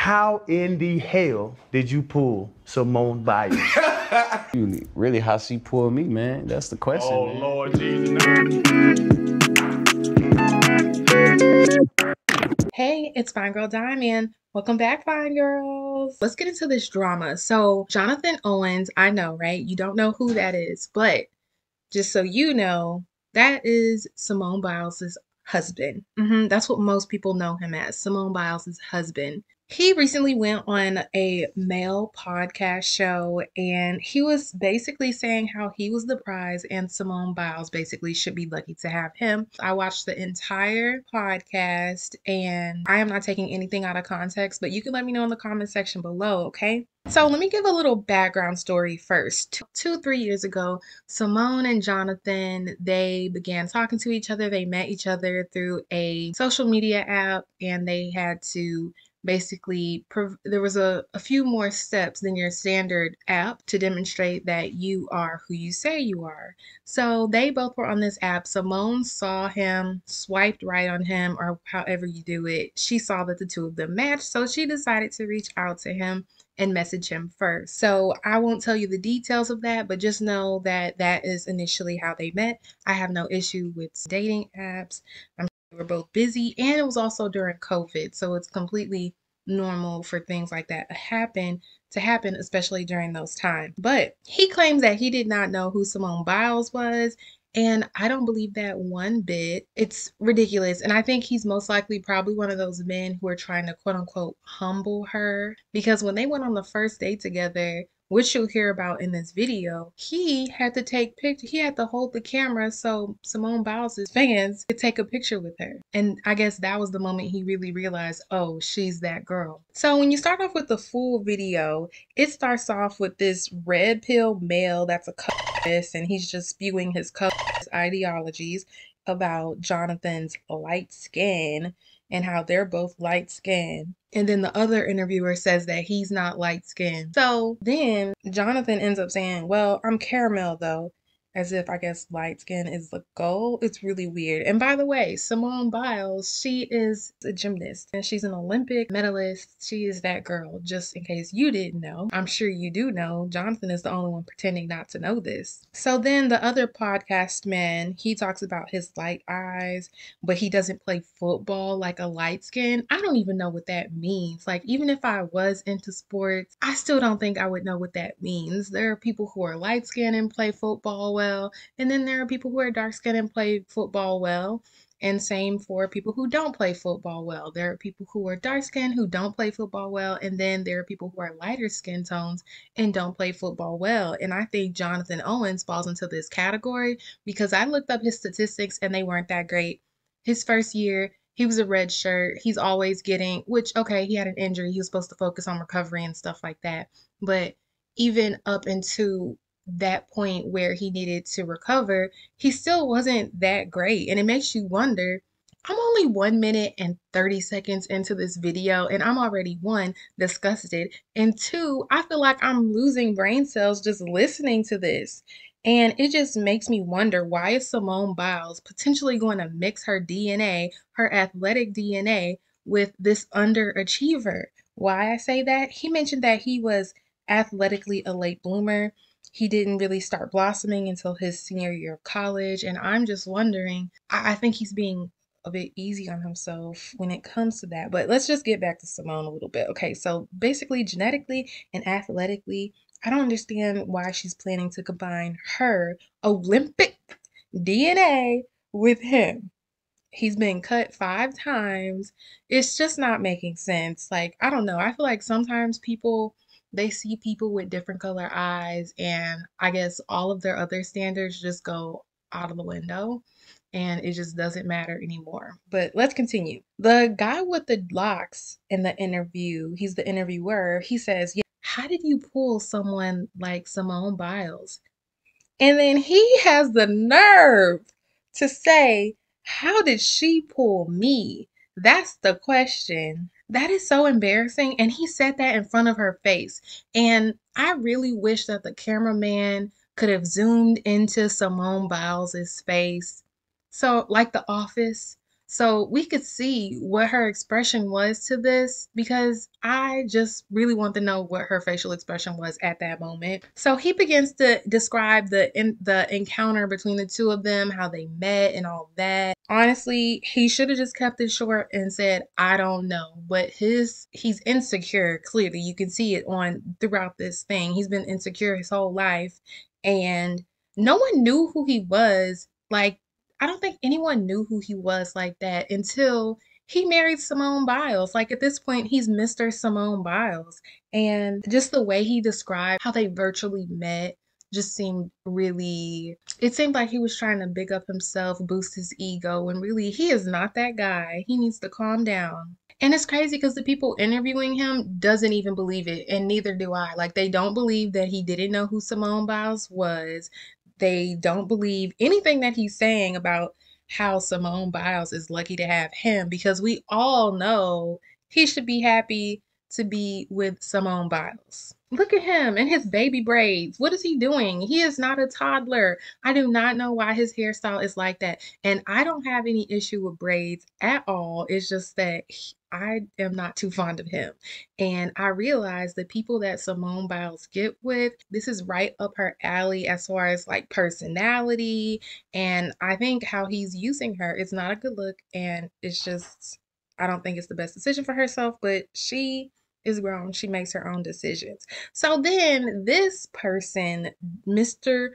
How in the hell did you pull Simone Biles? Really, how she pulled me, man? That's the question. Oh, man. Lord Jesus. Hey, it's Fine Girl Diamond. Welcome back, Fine Girls. Let's get into this drama. So, Jonathan Owens, I know, right? You don't know who that is, but just so you know, that is Simone Biles' husband. That's what most people know him as, Simone Biles' husband. He recently went on a male podcast show and he was basically saying how he was the prize and Simone Biles basically should be lucky to have him. I watched the entire podcast and I am not taking anything out of context, but you can let me know in the comment section below, okay? So let me give a little background story first. 3 years ago, Simone and Jonathan, they began talking to each other. They met each other through a social media app and they had to basically there was a few more steps than your standard app to demonstrate that you are who you say you are. So they both were on this app. Simone saw him, swiped right on him, or however you do it. She saw that the two of them matched, so she decided to reach out to him and message him first. So I won't tell you the details of that, but just know that that is initially how they met. I have no issue with dating apps. I'm sure they were both busy, and it was also during COVID, so it's completely normal for things like that to happen, especially during those times. But he claims that he did not know who Simone Biles was, and I don't believe that one bit. It's ridiculous. And I think he's most likely probably one of those men who are trying to quote unquote humble her. Because when they went on the first date together, which you'll hear about in this video, he had to take pictures. He had to hold the camera so Simone Biles' fans could take a picture with her. And I guess that was the moment he really realized, oh, she's that girl. So when you start off with the full video, it starts off with this red pill male that's a colorist, and he's just spewing his colorist ideologies about Jonathan's light skin and how they're both light skinned. And then the other interviewer says that he's not light skinned. So then Jonathan ends up saying, well, I'm caramel though, as if I guess light skin is the goal. It's really weird. And by the way, Simone Biles, she is a gymnast and she's an Olympic medalist. She is that girl, just in case you didn't know. I'm sure you do know. Jonathan is the only one pretending not to know this. So then the other podcast man, he talks about his light eyes, but he doesn't play football like a light skin. I don't even know what that means. Like, even if I was into sports, I still don't think I would know what that means. There are people who are light skinned and play football well, and then there are people who are dark skinned and play football well. And same for people who don't play football well. There are people who are dark skinned who don't play football well, and then there are people who are lighter skin tones and don't play football well. And I think Jonathan Owens falls into this category because I looked up his statistics and they weren't that great. His first year, he was a red shirt. He's always getting, which, okay, he had an injury. He was supposed to focus on recovery and stuff like that. But even up into that point where he needed to recover, he still wasn't that great. And it makes you wonder, I'm only 1 minute and 30 seconds into this video and I'm already, one, disgusted, and two, I feel like I'm losing brain cells just listening to this. And it just makes me wonder, why is Simone Biles potentially going to mix her DNA, her athletic DNA, with this underachiever? Why I say that? He mentioned that he was athletically a late bloomer. He didn't really start blossoming until his senior year of college. And I'm just wondering, I think he's being a bit easy on himself when it comes to that. But let's just get back to Simone a little bit. Okay, so basically genetically and athletically, I don't understand why she's planning to combine her Olympic DNA with him. He's been cut 5 times. It's just not making sense. Like, I don't know. I feel like sometimes people, they see people with different color eyes, and I guess all of their other standards just go out of the window and it just doesn't matter anymore. But let's continue. The guy with the locks in the interview, he's the interviewer, he says, yeah, how did you pull someone like Simone Biles? And then he has the nerve to say, how did she pull me? That's the question. That is so embarrassing. And he said that in front of her face. And I really wish that the cameraman could have zoomed into Simone Biles' face. So, like The Office, So we could see what her expression was to this, because I just really want to know what her facial expression was at that moment. So he begins to describe the encounter between the two of them, how they met and all that. Honestly, he should have just kept it short and said, I don't know. But he's insecure, clearly. You can see it on throughout this thing. He's been insecure his whole life. And no one knew who he was. Like, I don't think anyone knew who he was like that until he married Simone Biles. Like, at this point, he's Mr. Simone Biles. And just the way he described how they virtually met just seemed really, it seemed like he was trying to big up himself, boost his ego, when really he is not that guy. He needs to calm down. And it's crazy because the people interviewing him doesn't even believe it, and neither do I. Like, they don't believe that he didn't know who Simone Biles was. They don't believe anything that he's saying about how Simone Biles is lucky to have him, because we all know he should be happy to be with Simone Biles. Look at him and his baby braids. What is he doing? He is not a toddler. I do not know why his hairstyle is like that. And I don't have any issue with braids at all. It's just that I am not too fond of him. And I realize the people that Simone Biles get with, this is right up her alley as far as like personality. And I think how he's using her is not a good look. And it's just, I don't think it's the best decision for herself, but she is grown. She makes her own decisions. So then this person, Mr.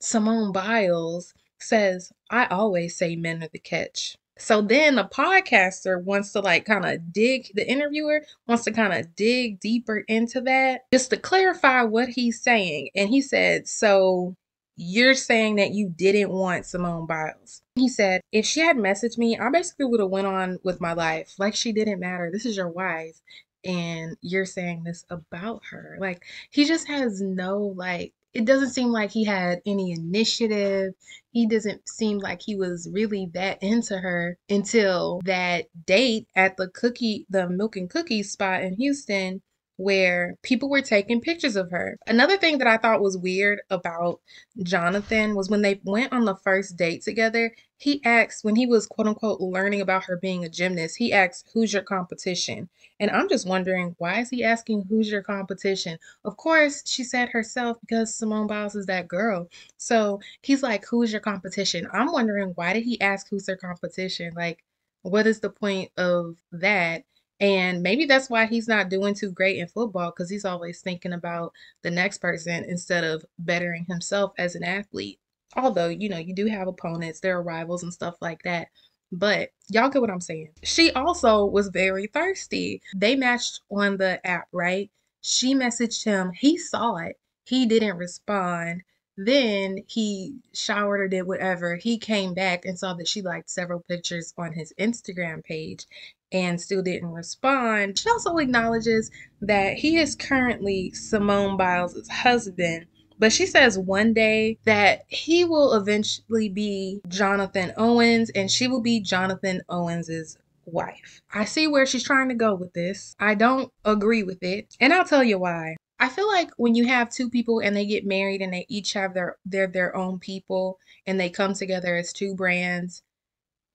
Simone Biles, says, I always say men are the catch. So then the podcaster wants to like kind of dig, the interviewer wants to kind of dig deeper into that just to clarify what he's saying. And he said, so you're saying that you didn't want Simone Biles. He said, if she had messaged me, I basically would have went on with my life. Like, she didn't matter. This is your wife. And you're saying this about her. Like, he just has no, like, it doesn't seem like he had any initiative. He doesn't seem like he was really that into her until that date at the milk and cookies spot in Houston, where people were taking pictures of her. Another thing that I thought was weird about Jonathan was when they went on the first date together, he asked, when he was quote unquote learning about her being a gymnast, he asked, who's your competition? And I'm just wondering, why is he asking who's your competition? Of course, she said herself, because Simone Biles is that girl. So he's like, who's your competition? I'm wondering, why did he ask who's their competition? Like, what is the point of that? And maybe that's why he's not doing too great in football, because he's always thinking about the next person instead of bettering himself as an athlete. Although, you know, you do have opponents, there are rivals and stuff like that. But y'all get what I'm saying. She also was very thirsty. They matched on the app, right? She messaged him. He saw it. He didn't respond. Then he showered or did whatever. He came back and saw that she liked several pictures on his Instagram page and still didn't respond. She also acknowledges that he is currently Simone Biles' husband, but she says one day that he will eventually be Jonathan Owens and she will be Jonathan Owens' wife. I see where she's trying to go with this. I don't agree with it, and I'll tell you why. I feel like when you have two people and they get married and they each have their own people and they come together as two brands,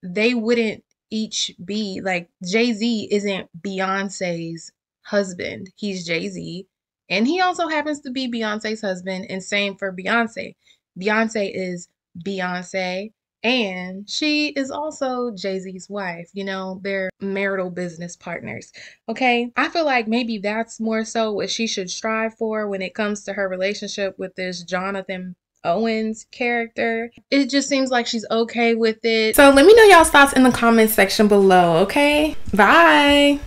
they wouldn't each be like, Jay-Z isn't Beyonce's husband. He's Jay-Z. And he also happens to be Beyonce's husband, and same for Beyonce. Beyonce is Beyonce, and she is also Jay-Z's wife. You know, they're marital business partners. Okay? I feel like maybe that's more so what she should strive for when it comes to her relationship with this Jonathan Owens character. It just seems like she's okay with it. So let me know y'all's thoughts in the comments section below, okay? Bye!